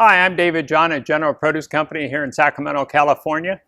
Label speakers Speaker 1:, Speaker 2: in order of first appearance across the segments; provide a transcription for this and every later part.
Speaker 1: Hi, I'm David John at General Produce Company here in Sacramento, California.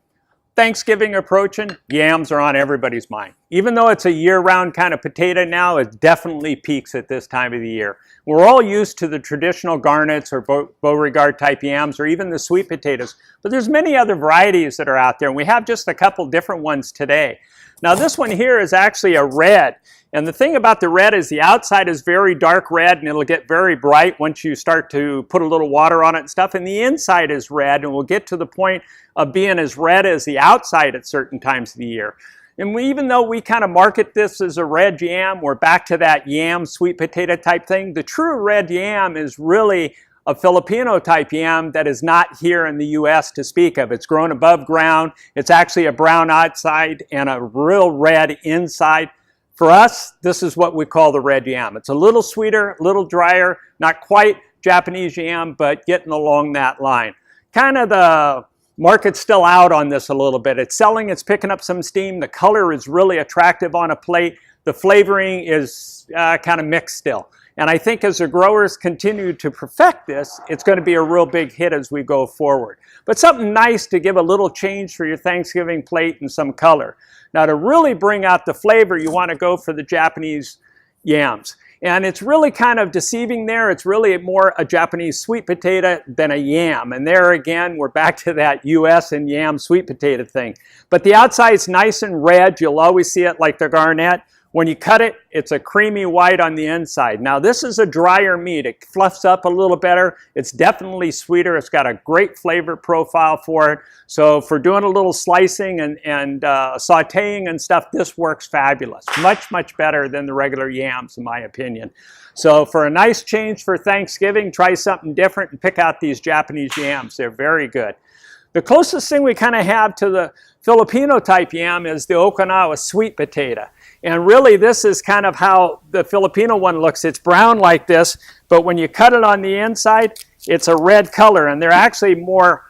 Speaker 1: Thanksgiving approaching, yams are on everybody's mind. Even though it's a year-round kind of potato now, it definitely peaks at this time of the year. We're all used to the traditional garnets or Beauregard type yams or even the sweet potatoes, but there's many other varieties that are out there, and we have just a couple different ones today. Now this one here is actually a red, and the thing about the red is the outside is very dark red and it'll get very bright once you start to put a little water on it and stuff, and the inside is red, and we'll get to the point of being as red as the outside at certain times of the year. And even though we kind of market this as a red yam, we're back to that yam sweet potato type thing. The true red yam is really a Filipino type yam that is not here in the U.S. to speak of. It's grown above ground. It's actually a brown outside and a real red inside. For us, this is what we call the red yam. It's a little sweeter, a little drier, not quite Japanese yam, but getting along that line. Kind of the market's still out on this a little bit. It's selling, it's picking up some steam. The color is really attractive on a plate. The flavoring is kind of mixed still. And I think as the growers continue to perfect this, it's going to be a real big hit as we go forward. But something nice to give a little change for your Thanksgiving plate and some color. Now to really bring out the flavor, you want to go for the Japanese yams. And it's really kind of deceiving there. It's really more a Japanese sweet potato than a yam. And there again, we're back to that US and yam sweet potato thing. But the outside's nice and red. You'll always see it like the garnet. When you cut it, it's a creamy white on the inside. Now this is a drier meat. It fluffs up a little better. It's definitely sweeter. It's got a great flavor profile for it. So for doing a little slicing and sauteing and stuff, this works fabulous. Much, much better than the regular yams in my opinion. So for a nice change for Thanksgiving, try something different and pick out these Japanese yams. They're very good. The closest thing we kind of have to the Filipino type yam is the Okinawa sweet potato. And really this is kind of how the Filipino one looks. It's brown like this, but when you cut it on the inside, it's a red color, and they're actually more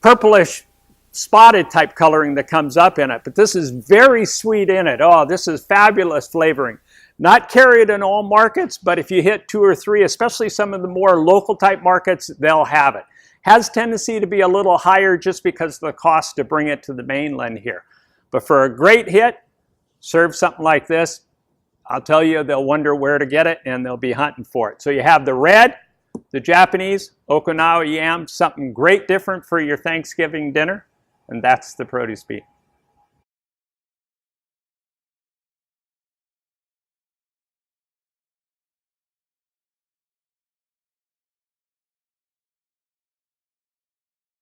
Speaker 1: purplish spotted type coloring that comes up in it. But this is very sweet in it. Oh, this is fabulous flavoring. Not carried in all markets, but if you hit 2 or 3, especially some of the more local type markets, they'll have it. Has tendency to be a little higher just because of the cost to bring it to the mainland here. But for a great hit, serve something like this. I'll tell you, they'll wonder where to get it and they'll be hunting for it. So you have the red, the Japanese, Okinawa yam, something great different for your Thanksgiving dinner, and that's the Produce Beat.